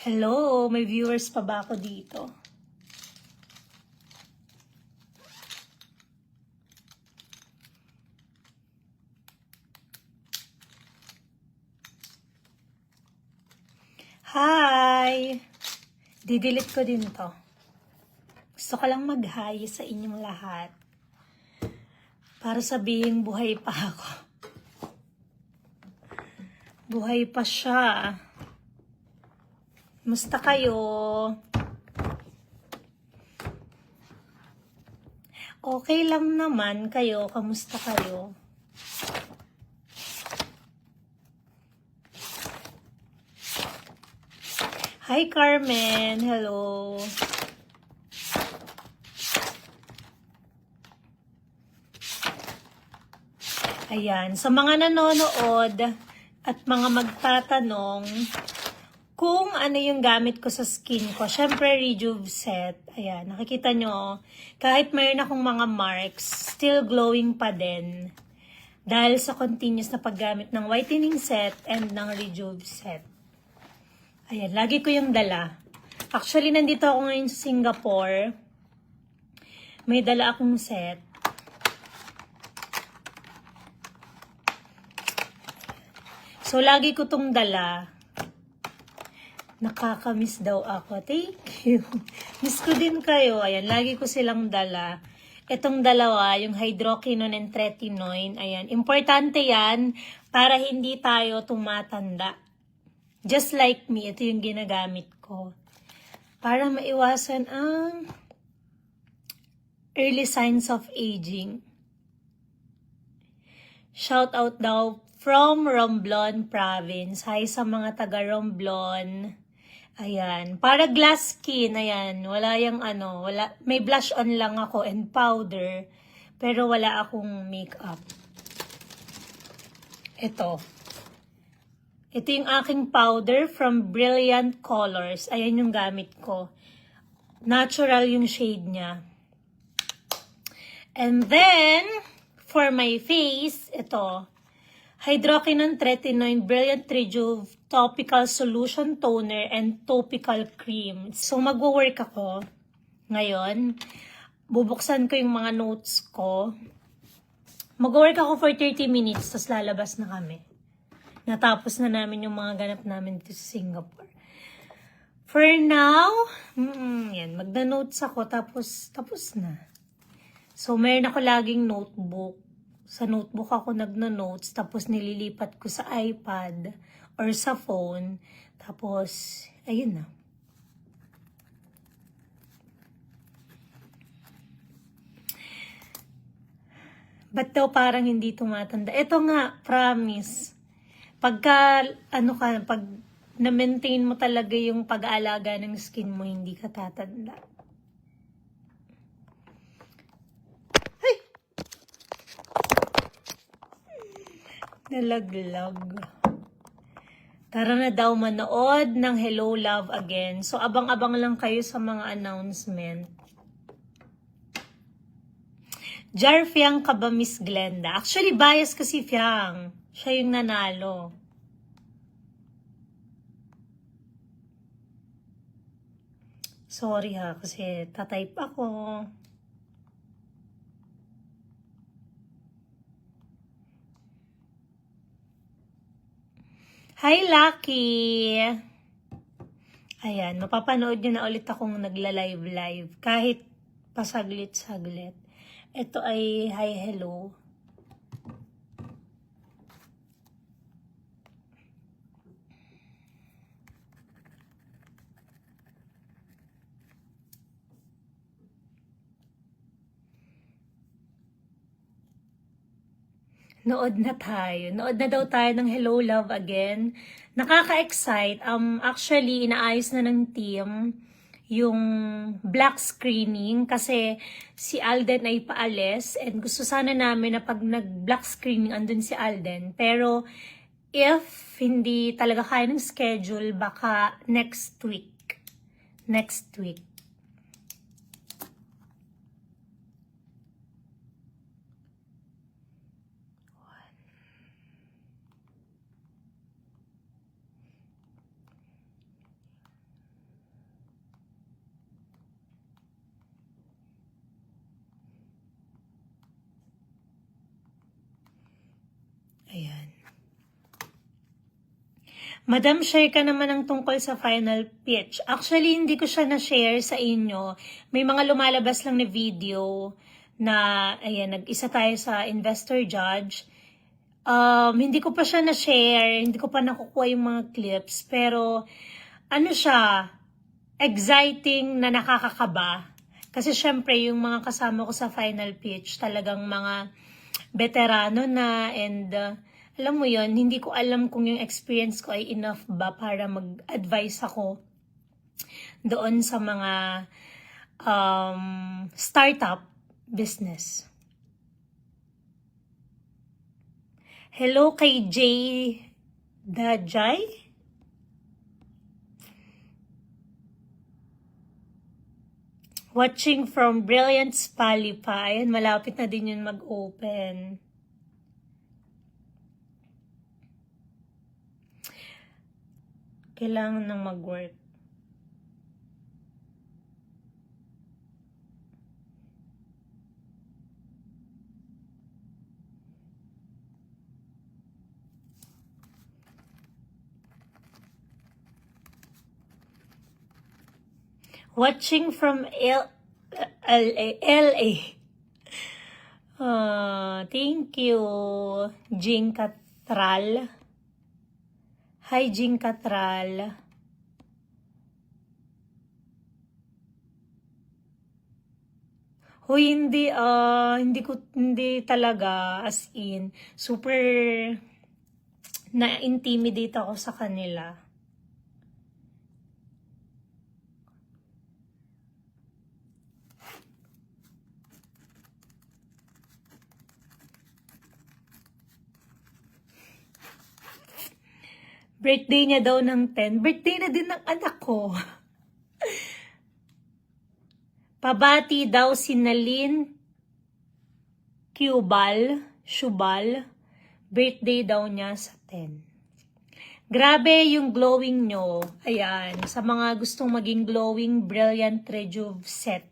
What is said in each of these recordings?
Hello, may viewers pa ba ako dito? Hi! Didelete ko din to. Gusto ko lang mag-hi sa inyong lahat. Para sabihin buhay pa ako. Buhay pa siya. Musta kayo? Okay lang naman kayo. Kamusta kayo? Hi Carmen. Hello. Ayan. Sa mga nanonood at mga magtatanong kung ano yung gamit ko sa skin ko, syempre Rejuve Set. Ayan, nakikita nyo, kahit mayroon akong mga marks, still glowing pa din. Dahil sa continuous na paggamit ng whitening set and ng Rejuve Set. Ayan, lagi ko yung dala. Actually, nandito ako ngayon sa Singapore. May dala akong set. So, lagi ko tong dala. Nakakamiss daw ako. Thank you. Miss ko din kayo. Ayan, lagi ko silang dala. Itong dalawa, yung hydroquinone and tretinoin. Ayan, importante yan para hindi tayo tumatanda. Just like me, ito yung ginagamit ko. Para maiwasan ang early signs of aging. Shout out daw from Romblon Province. Hi sa mga taga Romblon. Ayan. Para glass skin, ayan. Wala yung wala. May blush on lang ako and powder. Pero wala akong makeup. Ito. Ito yung aking powder from Brilliant Colors. Ayan yung gamit ko. Natural yung shade niya. And then, for my face, ito. Hydroquinone Tretinoin Brilliant Rejuve Topical Solution Toner and Topical Cream. So, magwo-work ako ngayon. Bubuksan ko yung mga notes ko. Mag-work ako for 30 minutes, tapos lalabas na kami. Natapos na namin yung mga ganap namin dito sa Singapore. For now, yan, magna-notes ako, tapos na. So, meron ako laging notebook. Sa notebook ako nagno-notes, tapos nililipat ko sa iPad or sa phone. Tapos, ayun na. Ba't daw parang hindi tumatanda? Ito nga, promise. Pagka, pag na-maintain mo talaga yung pag-aalaga ng skin mo, hindi ka tatanda. Nalaglag. Tara na daw manood ng Hello Love Again. So, abang-abang lang kayo sa mga announcement. Jar Fiang ka ba, Miss Glenda? Actually, bias kasi Fiang. Siya yung nanalo. Sorry ha, kasi tatype ako. Hi, Lucky! Ayan, mapapanood nyo na ulit akong nagla-live-live. Kahit pasaglit-saglit. Ito ay hi, hello. Nood na tayo. Nood na daw tayo ng Hello Love Again. Nakaka-excite. Actually, inaayos na ng team yung black screening kasi si Alden ay paalis and gusto sana namin na pag nag-black screening andun si Alden. Pero if hindi talaga kaya ng schedule, baka next week. Next week. Madam, share ka naman ng tungkol sa final pitch. Actually, hindi ko siya na-share sa inyo. May mga lumalabas lang na video na, ayan, nag-isa tayo sa investor judge. Hindi ko pa siya na-share, hindi ko pa nakukuha yung mga clips, pero ano siya, exciting na nakakakaba. Kasi syempre, yung mga kasama ko sa final pitch, talagang mga veterano na and alam mo yon, hindi ko alam kung yung experience ko ay enough ba para mag-advise ako doon sa mga startup business. Hello kay Jay Dajay. Watching from Brilliant Spally pa. Ayan, malapit na din yun mag-open. Kailangan nang mag-work. Watching from LA. Thank you, Jing Catral. Hi, Jing Catral. Hoy, hindi talaga, as in, super na-intimidate ako sa kanila. Birthday niya daw ng 10. Birthday na din ng anak ko. Pabati daw si Nalin Shubal. Birthday daw niya sa 10. Grabe yung glowing nyo. Ayan, sa mga gustong maging glowing, brilliant rejuve set.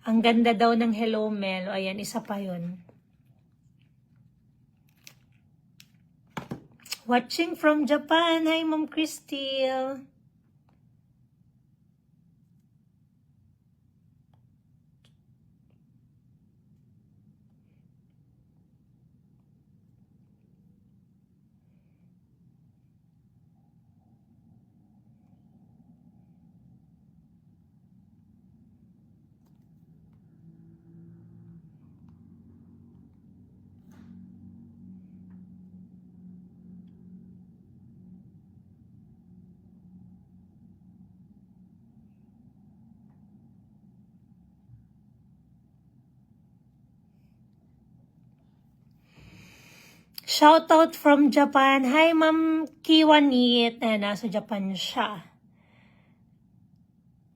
Ang ganda daw ng Hello Mel. Ayan, isa pa yun. Watching from Japan. Hi, Ma'am Crystal. Shoutout from Japan. Hi, Ma'am Kiwanit. Nasa Japan siya.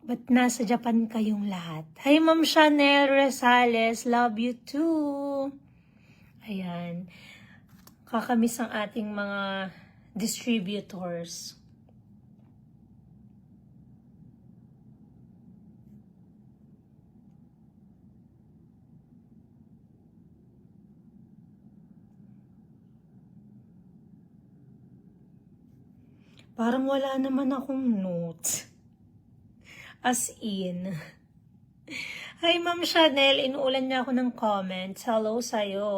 Ba't nasa Japan kayong lahat? Hi, Ma'am Chanel Rosales. Love you too. Ayan. Kakamiss ang ating mga distributors. Parang wala naman akong notes. As in. Hi, Ma'am Chanel. Inuulan niya ako ng comments. Hello sa'yo.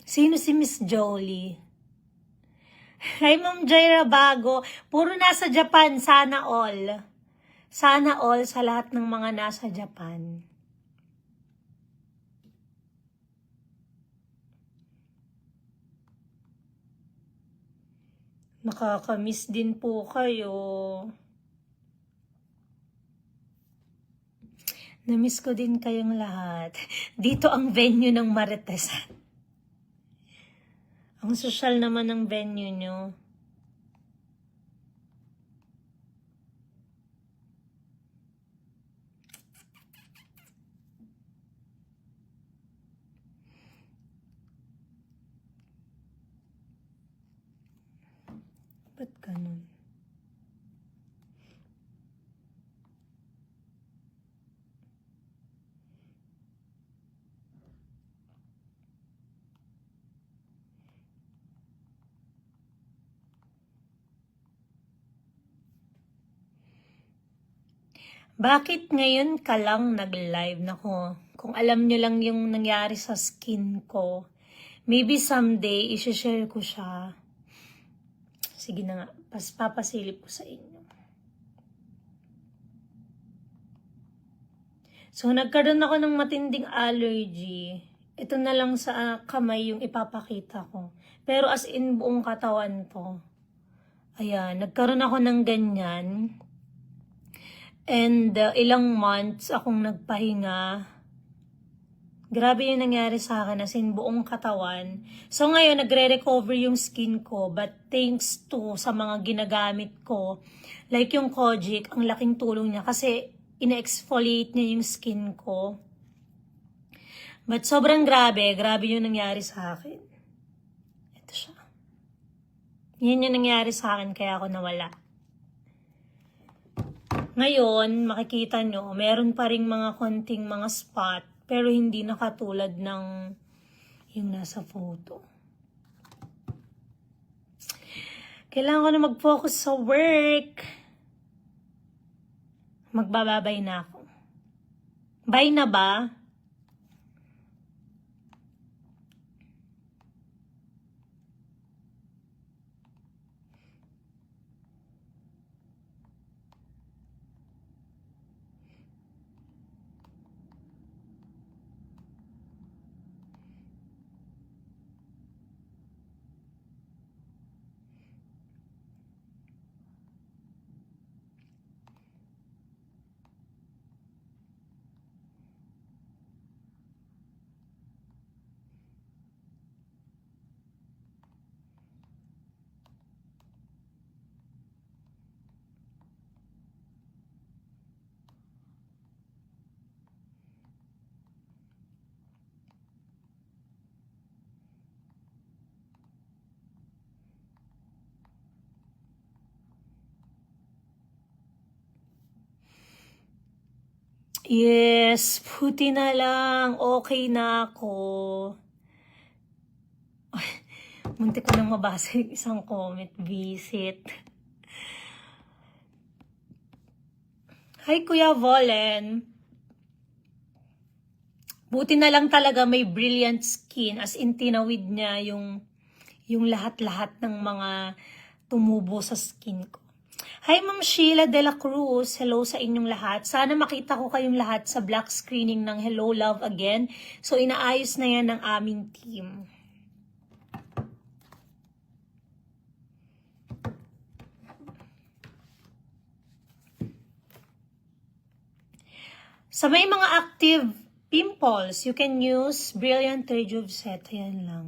Sino si Miss Jolie? Hi, Ma'am Jaira Bago. Puro nasa Japan. Sana all. Sana all sa lahat ng mga nasa Japan. Nakakamiss din po kayo. Namiss ko din kayong lahat. Dito ang venue ng Maritesan. Ang social naman ng venue nyo. Bakit ngayon ka lang nag-live? Nako, kung alam nyo lang yung nangyari sa skin ko, maybe someday, isi-share ko siya. Sige na nga, papasilip ko sa inyo. So, nagkaroon ako ng matinding allergy. Ito na lang sa kamay yung ipapakita ko. Pero as in, buong katawan to. Ayan, nagkaroon ako ng ganyan. And ilang months akong nagpahinga. Grabe yung nangyari sa akin, as in buong katawan. So ngayon, nagre-recover yung skin ko. But thanks to sa mga ginagamit ko, like yung Kojic, ang laking tulong niya. Kasi ina-exfoliate niya yung skin ko. But sobrang grabe yung nangyari sa akin. Ito siya. Yan yung nangyari sa akin, kaya ako nawala. Ngayon, makikita nyo, meron pa ring mga konting mga spot, pero hindi na katulad ng yung nasa photo. Kailangan ko na mag-focus sa work. Magbababay na ako. Bye na ba? Yes, puti na lang. Okay na ako. Muntik ko nang mabasa yung isang comment. Visit. Hi, Kuya Volen. Buti na lang talaga may brilliant skin. As in, tinawid niya yung lahat-lahat ng mga tumubo sa skin ko. Hi, Ma'am Sheila De La Cruz. Hello sa inyong lahat. Sana makita ko kayong lahat sa black screening ng Hello Love Again. So, inaayos na yan ng aming team. Sa may mga active pimples, you can use Brilliant Rejuve Set. Ayan lang.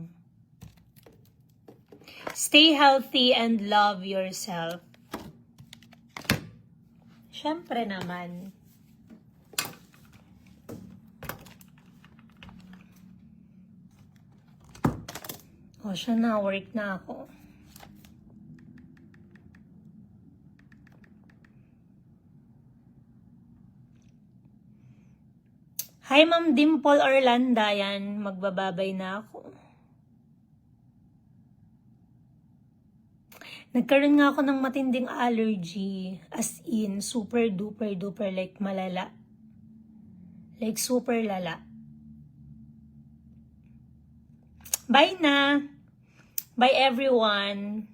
Stay healthy and love yourself. Siyempre naman. O, siya na. Work na ako. Hi, Ma'am Dimple Orlanda. Yan, magbababay na ako. Nagkaroon nga ako ng matinding allergy. As in, super duper duper like malala. Like super lala. Bye na. Bye everyone.